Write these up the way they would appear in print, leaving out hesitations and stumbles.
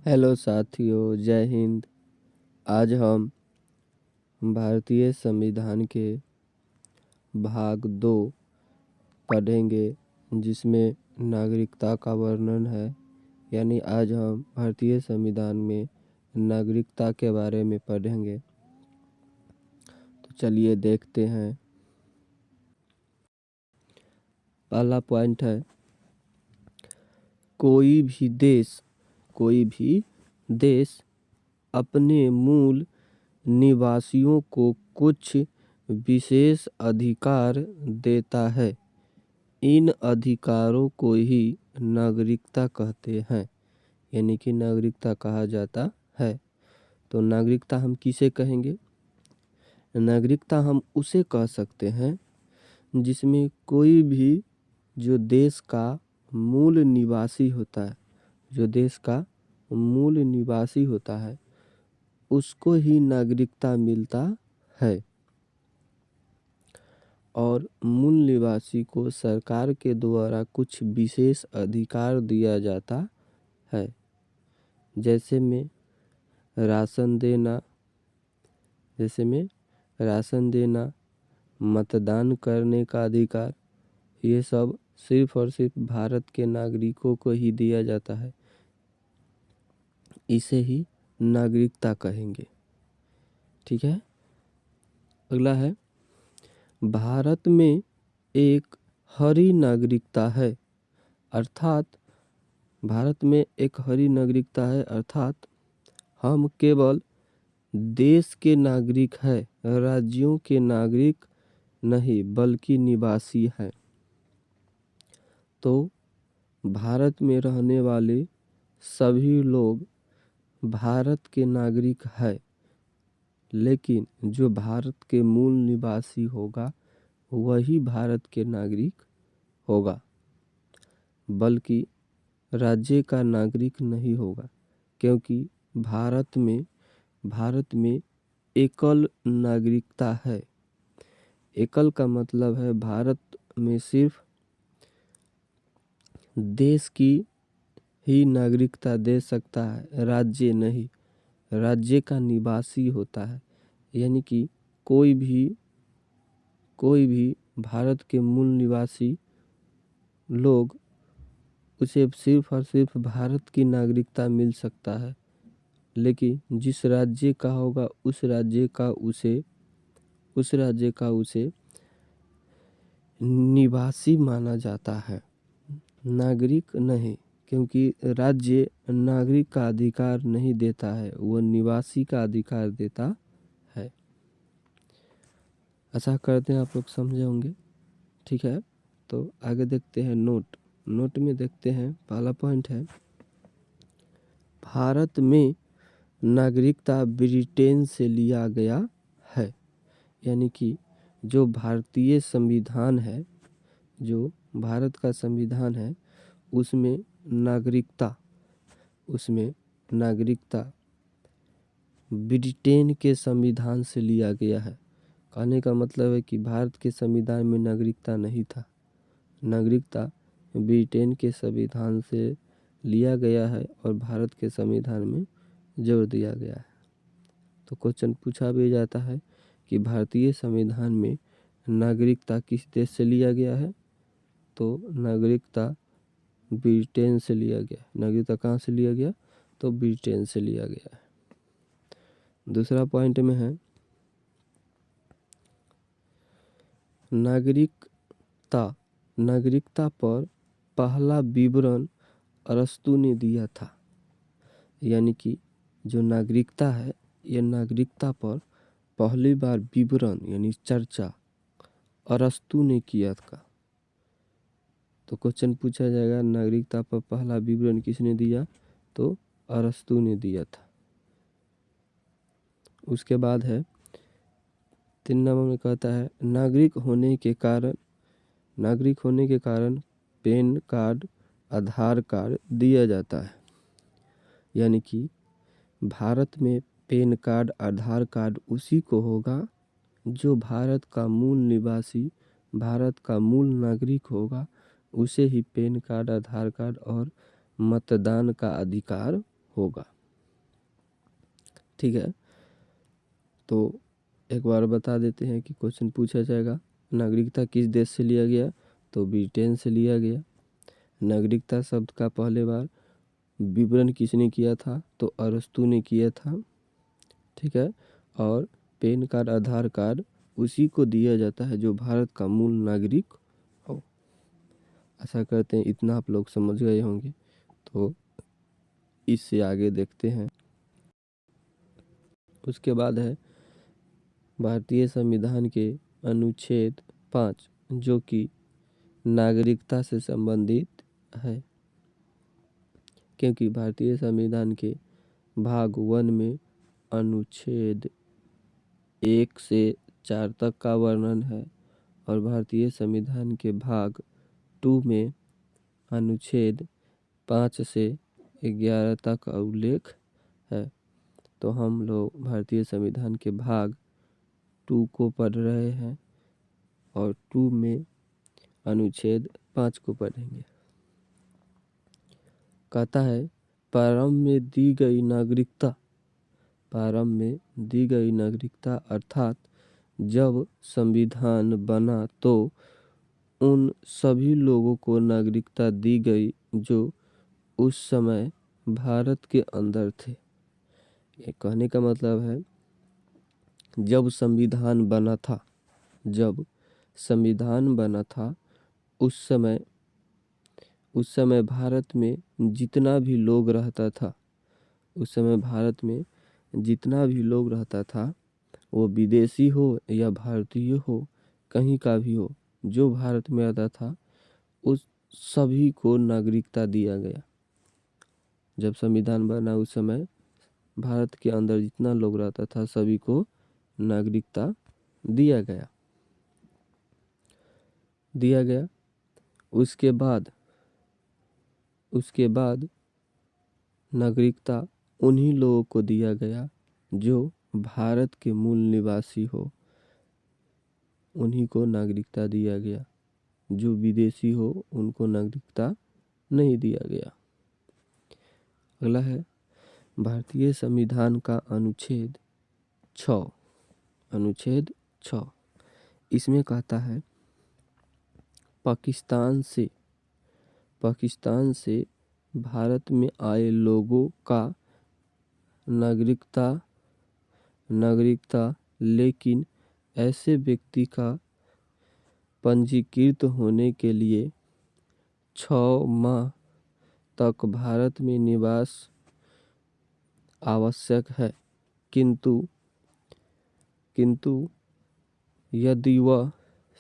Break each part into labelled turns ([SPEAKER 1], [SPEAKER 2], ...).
[SPEAKER 1] Hello साथियों, जय हिंद। आज हम भारतीय संविधान के भाग 2 पढ़ेंगे, जिसमें नागरिकता का वर्णन है। यानी आज हम भारतीय संविधान में नागरिकता के बारे में पढ़ेंगे। तो चलिए देखते हैं। पहला पॉइंट है, कोई भी देश अपने मूल निवासियों को कुछ विशेष अधिकार देता है। इन अधिकारों को ही नागरिकता कहते हैं, यानी कि नागरिकता कहा जाता है। तो नागरिकता हम किसे कहेंगे? नागरिकता हम उसे कह सकते हैं जिसमें कोई भी जो देश का मूल निवासी होता है, उसको ही नागरिकता मिलता है। और मूल निवासी को सरकार के द्वारा कुछ विशेष अधिकार दिया जाता है, जैसे में राशन देना, मतदान करने का अधिकार। ये सब सिर्फ और सिर्फ भारत के नागरिकों को ही दिया जाता है। इसे ही नागरिकता कहेंगे। ठीक है। अगला है, भारत में एक हरी नागरिकता है, अर्थात हम केवल देश के नागरिक है, राज्यों के नागरिक नहीं बल्कि निवासी हैं। तो भारत में रहने वाले सभी लोग भारत के नागरिक है, लेकिन जो भारत के मूल निवासी होगा वही भारत के नागरिक होगा, बल्कि राज्य का नागरिक नहीं होगा। क्योंकि भारत में एकल नागरिकता है। एकल का मतलब है भारत में सिर्फ देश की ही नागरिकता दे सकता है, राज्य नहीं। राज्य का निवासी होता है, यानी कि कोई भी भारत के मूल निवासी लोग, उसे सिर्फ और सिर्फ भारत की नागरिकता मिल सकता है। लेकिन जिस राज्य का होगा उस राज्य का उसे निवासी माना जाता है, नागरिक नहीं। क्योंकि राज्य नागरिक का अधिकार नहीं देता है, वो निवासी का अधिकार देता है। ऐसा करते हैं, आप लोग समझे होंगे। ठीक है। तो आगे देखते हैं। नोट में देखते हैं। पहला पॉइंट है, भारत में नागरिकता ब्रिटेन से लिया गया है। यानी कि जो भारतीय संविधान है, जो भारत का संविधान है, उसमें नागरिकता ब्रिटेन के संविधान से लिया गया है। कहने का मतलब है कि भारत के संविधान में नागरिकता नहीं था। नागरिकता ब्रिटेन के संविधान से लिया गया है और भारत के संविधान में जोड़ दिया गया है। तो क्वेश्चन पूछा भी जाता है कि भारतीय संविधान में नागरिकता किस देश से लिया गया है? तो नागरिकता ब्रिटेन से लिया गया। नागरिकता कहाँ से लिया गया? तो ब्रिटेन से लिया गया है। दूसरा पॉइंट में है, नागरिकता पर पहला विवरण अरस्तू ने दिया था। यानी कि जो नागरिकता है, यह नागरिकता पर पहली बार विवरण यानी चर्चा अरस्तू ने किया था। तो क्वेश्चन पूछा जाएगा, नागरिकता पर पहला विवरण किसने दिया? तो अरस्तू ने दिया था। उसके बाद है 3 नंबर में कहता है, नागरिक होने के कारण पैन कार्ड, आधार कार्ड दिया जाता है। यानी कि भारत में पैन कार्ड, आधार कार्ड उसी को होगा जो भारत का मूल निवासी, भारत का मूल नागरिक होगा। उसे ही पैन कार्ड, आधार कार्ड और मतदान का अधिकार होगा। ठीक है, तो एक बार बता देते हैं कि क्वेश्चन पूछा जाएगा नागरिकता किस देश से लिया गया, तो ब्रिटेन से लिया गया। नागरिकता शब्द का पहले बार विवरण किसने किया था, तो अरस्तु ने किया था। ठीक है, और पैन कार्ड आधार कार्ड उसी को दिया जाता है जो भारत का मूल नागरिक हो। आशा करते हैं इतना आप लोग समझ गए होंगे। तो इससे आगे देखते हैं। उसके बाद है भारतीय संविधान के अनुच्छेद 5 जो कि नागरिकता से संबंधित है, क्योंकि भारतीय संविधान के भाग 1 में अनुच्छेद 1 से 4 तक का वर्णन है और भारतीय संविधान के भाग 2 में अनुच्छेद 5 से 11 तक का उल्लेख है। तो हम लोग भारतीय संविधान के भाग 2 को पढ़ रहे हैं और 2 में अनुच्छेद 5 को पढ़ेंगे। कहता है प्रारंभ में दी गई नागरिकता, प्रारंभ में दी गई नागरिकता अर्थात जब संविधान बना तो उन सभी लोगों को नागरिकता दी गई जो उस समय भारत के अंदर थे। ये कहने का मतलब है जब संविधान बना था, जब संविधान बना था उस समय भारत में जितना भी लोग रहता था, उस समय भारत में जितना भी लोग रहता था वो विदेशी हो या भारतीय हो, कहीं का भी हो, जो भारत में आता था उस सभी को नागरिकता दिया गया। जब संविधान बना उस समय भारत के अंदर जितना लोग रहता था सभी को नागरिकता दिया गया। उसके बाद नागरिकता उन्हीं लोगों को दिया गया जो भारत के मूल निवासी हो, उन्हीं को नागरिकता दिया गया। जो विदेशी हो उनको नागरिकता नहीं दिया गया। अगला है भारतीय संविधान का अनुच्छेद 6। इसमें कहता है पाकिस्तान से भारत में आए लोगों का नागरिकता लेकिन ऐसे व्यक्ति का पंजीकृत होने के लिए 6 माह तक भारत में निवास आवश्यक है, किंतु यदि वह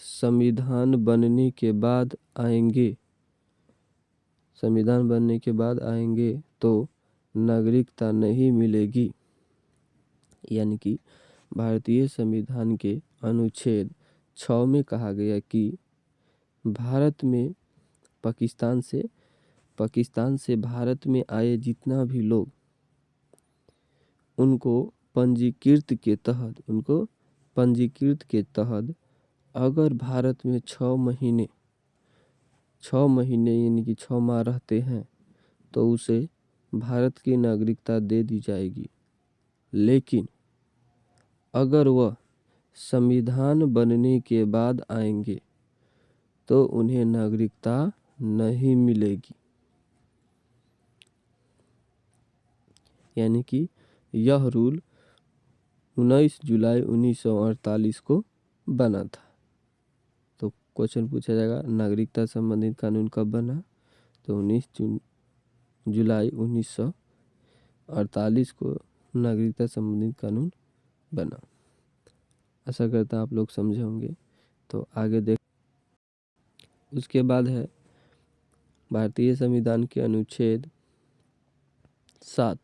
[SPEAKER 1] संविधान बनने के बाद आएंगे तो नागरिकता नहीं मिलेगी। यानी कि भारतीय संविधान के अनुच्छेद 6 में कहा गया कि भारत में पाकिस्तान से भारत में आए जितना भी लोग उनको पंजीकृत के तहत अगर भारत में 6 महीने यानी कि 6 माह रहते हैं तो उसे भारत की नागरिकता दे दी जाएगी। लेकिन अगर वह संविधान बनने के बाद आएंगे तो उन्हें नागरिकता नहीं मिलेगी। यानी कि यह रूल 19 जुलाई 1948 को बना था। तो क्वेश्चन पूछा जाएगा नागरिकता संबंधित कानून कब बना, तो 19 जुलाई 1948 को नागरिकता संबंधित कानून बना। आशा करता आप लोग समझे होंगे। तो आगे देख, उसके बाद है भारतीय संविधान के अनुच्छेद 7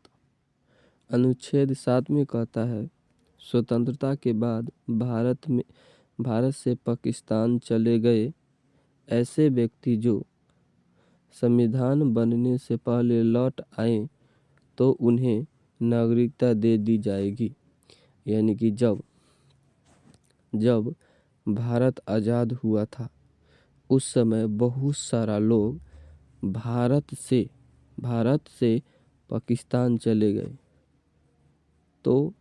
[SPEAKER 1] में कहता है स्वतंत्रता के बाद भारत से पाकिस्तान चले गए ऐसे व्यक्ति जो संविधान बनने से पहले लौट आए तो उन्हें नागरिकता दे दी जाएगी। यानी कि जब भारत आज़ाद हुआ था उस समय बहुत सारा लोग भारत से पाकिस्तान चले गए। तो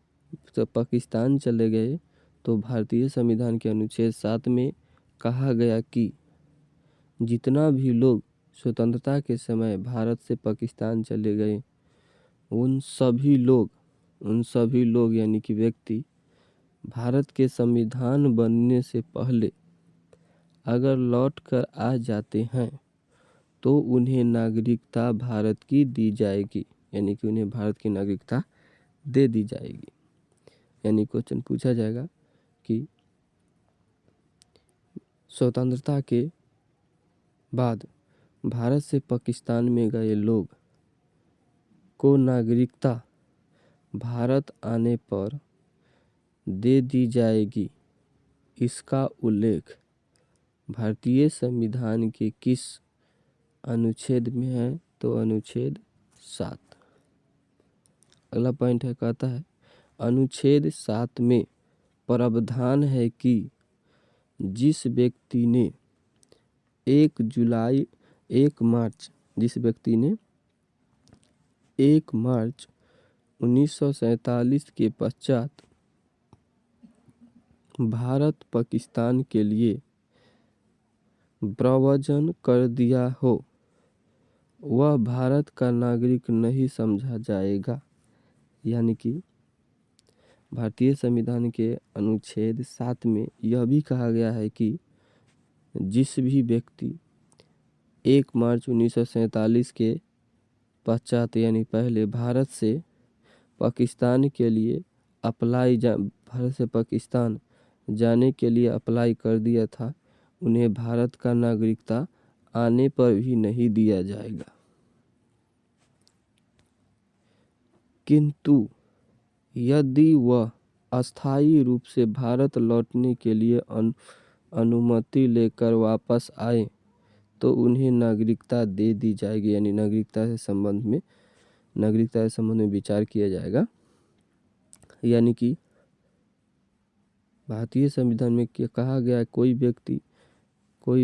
[SPEAKER 1] जब पाकिस्तान चले गए तो भारतीय संविधान के अनुच्छेद 7 में कहा गया कि जितना भी लोग स्वतंत्रता के समय भारत से पाकिस्तान चले गए उन सभी लोग यानी कि व्यक्ति भारत के संविधान बनने से पहले अगर लौट कर आ जाते हैं तो उन्हें नागरिकता भारत की दी जाएगी, यानी कि उन्हें भारत की नागरिकता दे दी जाएगी। यानी क्वेश्चन पूछा जाएगा कि स्वतंत्रता के बाद भारत से पाकिस्तान में गए लोग को नागरिकता भारत आने पर दे दी जाएगी, इसका उल्लेख भारतीय संविधान के किस अनुच्छेद में है? तो अनुच्छेद 7। अगला पॉइंट है, कहता है अनुच्छेद 7 में प्रावधान है कि जिस व्यक्ति ने 1 मार्च 1947 के पश्चात भारत पाकिस्तान के लिए प्रव्रजन कर दिया हो वह भारत का नागरिक नहीं समझा जाएगा। यानी कि भारतीय संविधान के अनुच्छेद 7 में यह भी कहा गया है कि जिस भी व्यक्ति 1 मार्च 1947 के पश्चात यानी पहले भारत से पाकिस्तान जाने के लिए अप्लाई कर दिया था, उन्हें भारत का नागरिकता आने पर भी नहीं दिया जाएगा। किंतु यदि वह अस्थायी रूप से भारत लौटने के लिए अनुमति लेकर वापस आए तो उन्हें नागरिकता दे दी जाएगी। यानी नागरिकता के संबंध में विचार किया जाएगा। यानी कि भारतीय संविधान में क्या कहा गया है, कोई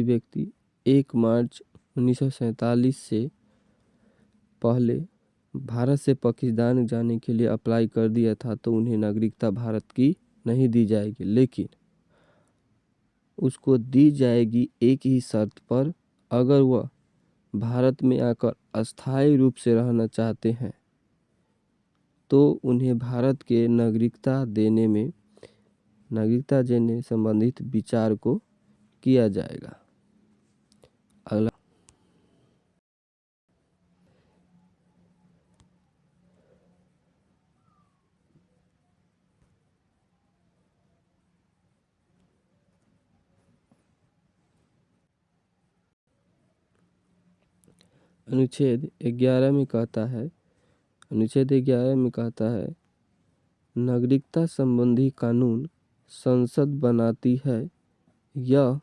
[SPEAKER 1] व्यक्ति 1 मार्च 1947 से पहले भारत से पाकिस्तान जाने के लिए अप्लाई कर दिया था तो उन्हें नागरिकता भारत की नहीं दी जाएगी, लेकिन उसको दी जाएगी एक ही शर्त पर, अगर वह भारत में आकर अस्थायी रूप से रहना चाहते हैं तो उन्हें भारत के नागरिकता देने संबंधित विचार को किया जाएगा। अगला अनुच्छेद 11 में कहता है नागरिकता संबंधी कानून संसद बनाती है, यह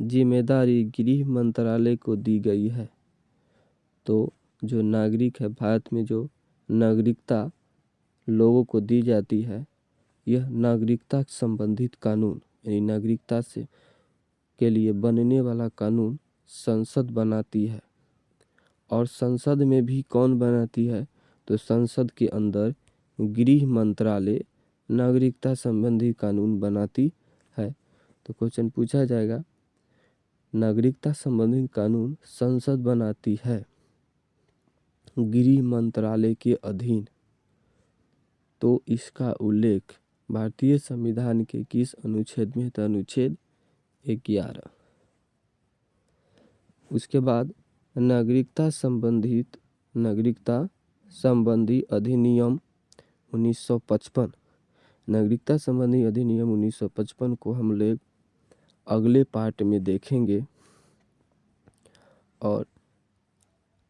[SPEAKER 1] जिम्मेदारी गृह मंत्रालय को दी गई है। तो जो नागरिक है, भारत में जो नागरिकता लोगों को दी जाती है, यह नागरिकता संबंधित कानून यानी नागरिकता के लिए बनने वाला कानून संसद बनाती है। और संसद में भी कौन बनाती है? तो संसद के अंदर गृह मंत्रालय नागरिकता संबंधी कानून बनाती है। तो क्वेश्चन पूछा जाएगा नागरिकता संबंधी कानून संसद बनाती है गृह मंत्रालय के अधीन, तो इसका उल्लेख भारतीय संविधान के किस अनुच्छेद में? तो अनुच्छेद 11। उसके बाद नागरिकता संबंधी अधिनियम 1955। नागरिकता संबंधी अधिनियम 1955 को हम लोग अगले पार्ट में देखेंगे और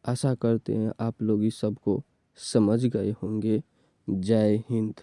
[SPEAKER 1] आशा करते हैं आप लोग इस सब को समझ गए होंगे। जय हिंद।